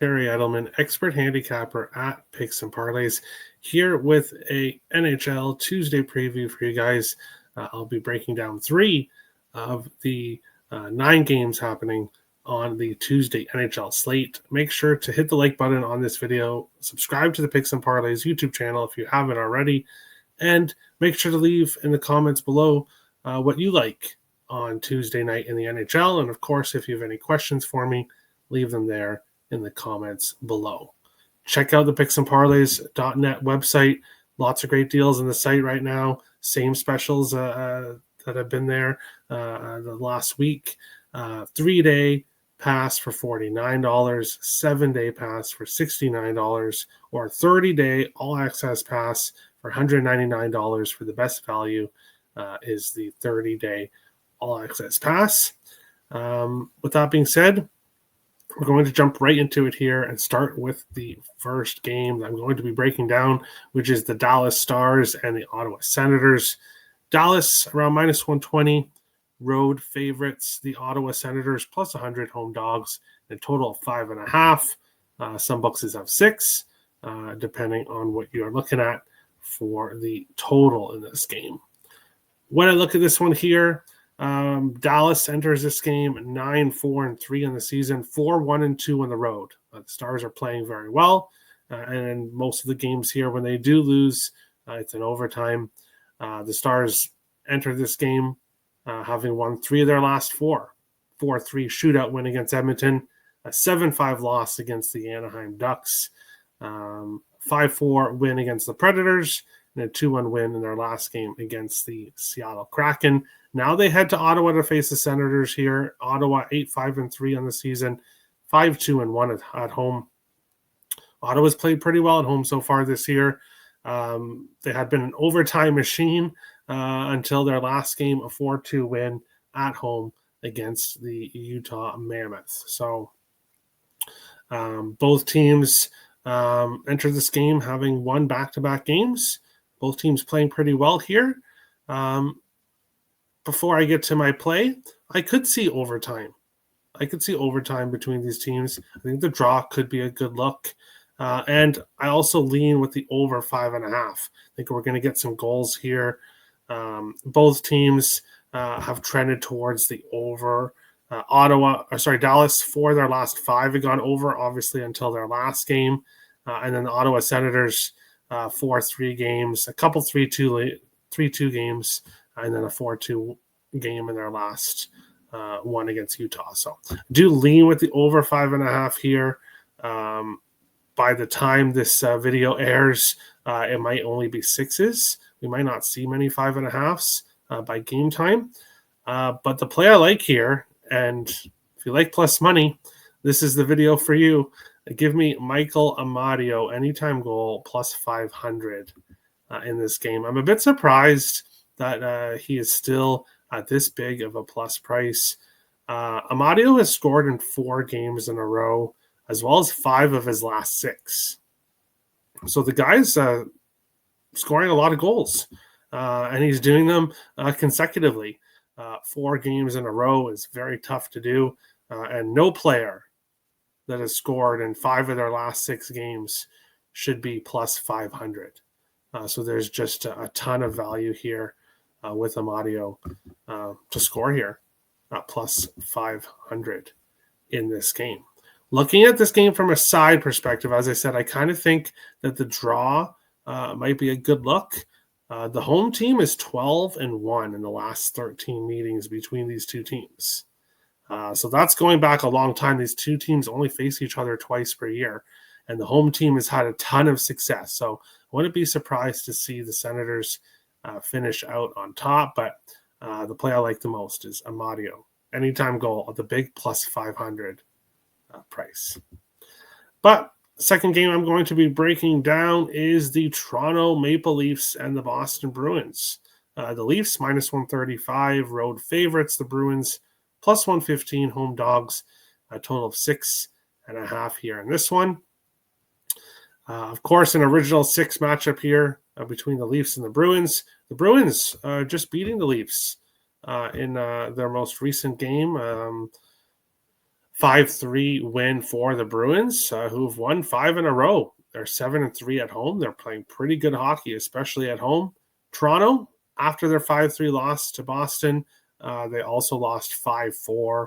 Terry Edelman, expert handicapper at Picks and Parlays, here with a NHL Tuesday preview for you guys. I'll be breaking down 3 of the 9 games happening on the Tuesday NHL slate. Make sure to hit the like button on this video, subscribe to the Picks and Parlays YouTube channel if you haven't already, and make sure to leave in the comments below what you like on Tuesday night in the NHL. And of course, if you have any questions for me, leave them there in the comments below. Check out the picksandparlays.net website. Lots of great deals on the site right now. Same specials that have been there the last week. 3-day pass for $49, 7-day pass for $69, or 30-day all-access pass for $199 for the best value is the 30-day all-access pass. With that being said, we're going to jump right into it here and start with the first game that I'm going to be breaking down, which is the Dallas Stars and the Ottawa Senators. Dallas around minus 120, road favorites. The Ottawa Senators plus 100 home dogs, a total of 5.5. Some books have 6, depending on what you're looking at for the total in this game. When I look at this one here, Dallas enters this game 9-4-3 on the season, 4-1-2 on the road. The Stars are playing very well, and in most of the games here, when they do lose, it's in overtime. The Stars enter this game having won 3 of their last 4. 4-3 shootout win against Edmonton, a 7-5 loss against the Anaheim Ducks, 5-4 win against the Predators, and a 2-1 win in their last game against the Seattle Kraken. Now they head to Ottawa to face the Senators here. Ottawa 8-5-3 on the season, 5-2-1 at home. Ottawa's played pretty well at home so far this year. They had been an overtime machine until their last game, a 4-2 win at home against the Utah Mammoth. So both teams entered this game having won back-to-back games. Both teams playing pretty well here. Before I get to my play, I could see overtime. Between these teams. I think the draw could be a good look. And I also lean with the over 5.5. I think we're going to get some goals here. Both teams have trended towards the over. Dallas, 4 of their last 5 have gone over, obviously, until their last game. And then the Ottawa Senators, 4-3 games, a couple 3-2 games, and then a 4-2 game in their last one against Utah. So do lean with the over 5.5 here. By the time this video airs, it might only be 6s. We might not see many 5.5s by game time. But the play I like here, and if you like plus money, this is the video for you. Give me Michael Amadio, anytime goal, plus 500 in this game. I'm a bit surprised that he is still at this big of a plus price. Amadio has scored in 4 games in a row, as well as 5 of his last 6. So the guy's scoring a lot of goals, and he's doing them consecutively. 4 games in a row is very tough to do, and no player that has scored in 5 of their last 6 games should be plus 500. So there's just a ton of value here with Amadio to score here, plus 500 in this game. Looking at this game from a side perspective, as I said, I kind of think that the draw might be a good look. The home team is 12-1 in the last 13 meetings between these two teams. So that's going back a long time. These two teams only face each other twice per year, and the home team has had a ton of success. So I wouldn't be surprised to see the Senators finish out on top, but the play I like the most is Amadio. Anytime goal at the big plus 500 price. But second game I'm going to be breaking down is the Toronto Maple Leafs and the Boston Bruins. The Leafs minus 135, road favorites. The Bruins plus 115, home dogs, a total of 6.5 here in this one. Of course, an original 6 matchup here between the Leafs and the Bruins. The Bruins just beating the Leafs in their most recent game. 5-3 win for the Bruins, who've won 5 in a row. They're 7-3 at home. They're playing pretty good hockey, especially at home. Toronto, after their 5-3 loss to Boston, they also lost 5-4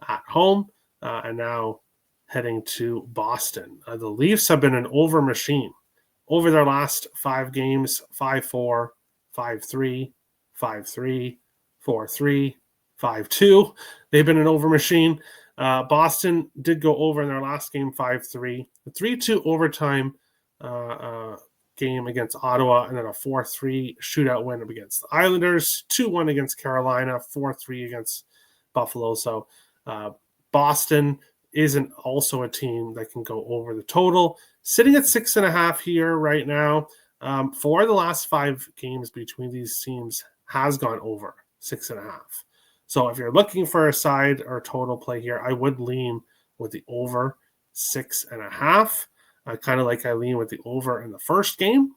at home, and now heading to Boston. The Leafs have been an over machine. Over their last 5 games, 5-4, 5-3, 5-3, 4-3, 5-2. They've been an over machine. Boston did go over in their last game, 5-3. A 3-2 overtime game against Ottawa, and then a 4-3 shootout win against the Islanders, 2-1 against Carolina, 4-3 against Buffalo. So Boston isn't also a team that can go over the total. Sitting at 6.5 here right now. For the last 5 games between these teams has gone over 6.5. So if you're looking for a side or total play here, I would lean with the over 6.5. Kind of like I lean with the over in the first game.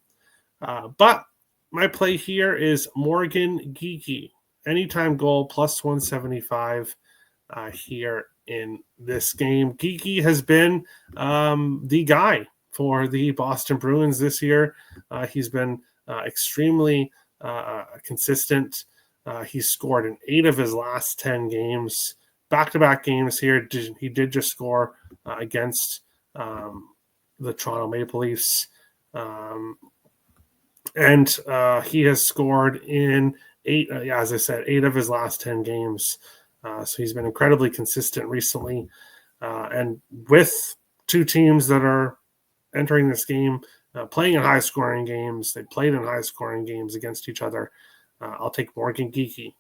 But my play here is Morgan Geekie. Anytime goal plus 175 here in this game. Geekie has been the guy for the Boston Bruins this year. He's been extremely consistent. He's scored in 8 of his last 10 games. Back-to-back games here. He did just score against the Toronto Maple Leafs. And he has scored in 8, as I said, 8 of his last 10 games. So he's been incredibly consistent recently. And with 2 teams that are entering this game, playing in high-scoring games, they played in high-scoring games against each other. I'll take Morgan Geekie.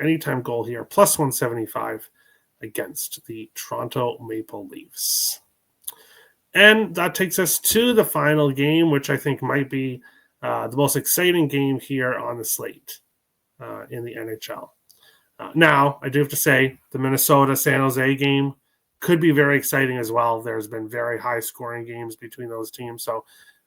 Anytime goal here, plus 175 against the Toronto Maple Leafs. And that takes us to the final game, which I think might be the most exciting game here on the slate in the NHL. Now, I do have to say, the Minnesota-San Jose game could be very exciting as well. There's been very high-scoring games between those teams, so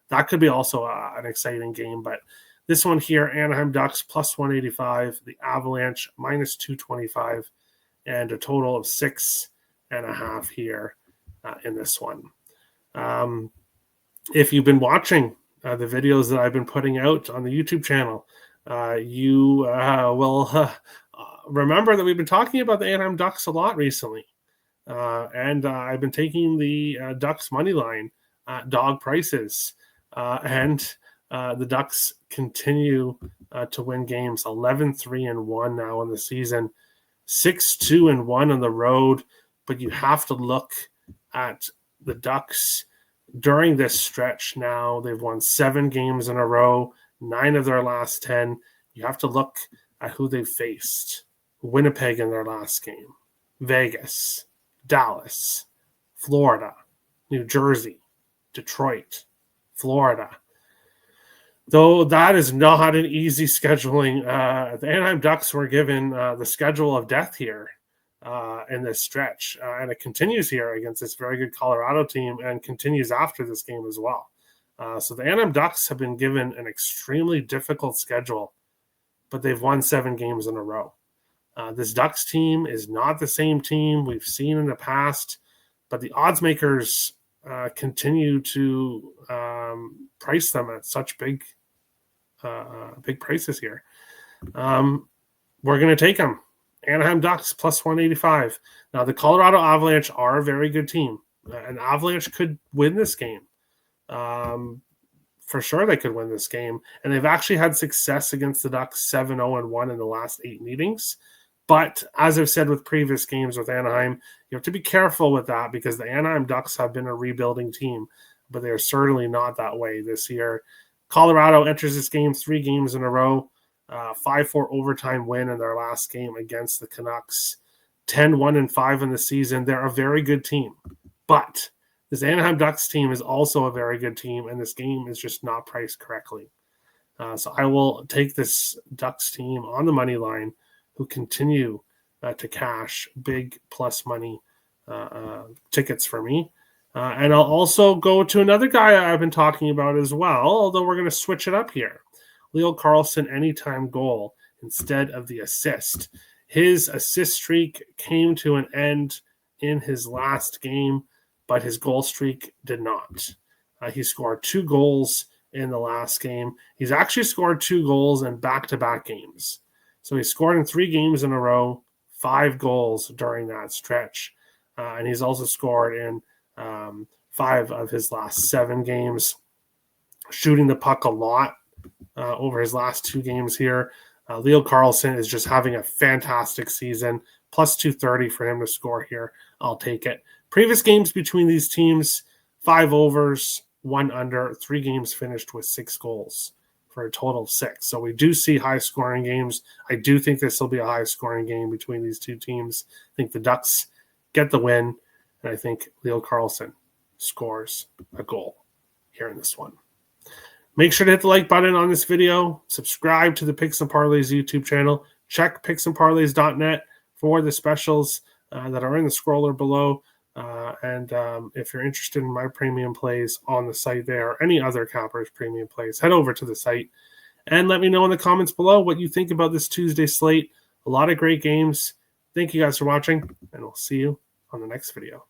that could be also an exciting game. But this one here, Anaheim Ducks plus 185, the Avalanche minus 225, and a total of 6.5 here in this one. If you've been watching the videos that I've been putting out on the YouTube channel, you will remember that we've been talking about the Anaheim Ducks a lot recently. And I've been taking the Ducks money line at dog prices. And the Ducks continue to win games, 11-3-1 now in the season, 6-2-1 on the road. But you have to look at the Ducks during this stretch now. They've won 7 games in a row, 9 of their last 10. You have to look at who they've faced. Winnipeg in their last game, Vegas, Dallas, Florida, New Jersey, Detroit, Florida. Though that is not an easy scheduling. The Anaheim Ducks were given the schedule of death here in this stretch. And it continues here against this very good Colorado team and continues after this game as well. So the Anaheim Ducks have been given an extremely difficult schedule, but they've won 7 games in a row. This Ducks team is not the same team we've seen in the past, but the odds makers continue to price them at such big prices here. We're going to take them. Anaheim Ducks plus 185. Now, the Colorado Avalanche are a very good team. An Avalanche could win this game. For sure they could win this game. And they've actually had success against the Ducks 7-0-1 in the last 8 meetings. But as I've said with previous games with Anaheim, you have to be careful with that because the Anaheim Ducks have been a rebuilding team, but they are certainly not that way this year. Colorado enters this game 3 games in a row, 5-4 overtime win in their last game against the Canucks, 10-1-5 in the season. They're a very good team, but this Anaheim Ducks team is also a very good team, and this game is just not priced correctly. So I will take this Ducks team on the money line, who continue to cash big plus money tickets for me. And I'll also go to another guy I've been talking about as well, although we're going to switch it up here. Leo Carlsson, anytime goal instead of the assist. His assist streak came to an end in his last game, but his goal streak did not. He scored 2 goals in the last game. He's actually scored 2 goals in back-to-back games. So he scored in 3 games in a row, 5 goals during that stretch. And he's also scored in 5 of his last 7 games, shooting the puck a lot over his last 2 games here. Leo Carlsson is just having a fantastic season. Plus 230 for him to score here. I'll take it. Previous games between these teams, 5 overs, 1 under, 3 games finished with 6 goals for a total of 6. So we do see high-scoring games. I do think this will be a high-scoring game between these two teams. I think the Ducks get the win, and I think Leo Carlsson scores a goal here in this one. Make sure to hit the like button on this video. Subscribe to the Picks and Parlays YouTube channel. Check picksandparlays.net for the specials that are in the scroller below. And if you're interested in my premium plays on the site there, or any other Cappers premium plays, head over to the site and let me know in the comments below what you think about this Tuesday slate. A lot of great games. Thank you guys for watching, and we'll see you on the next video.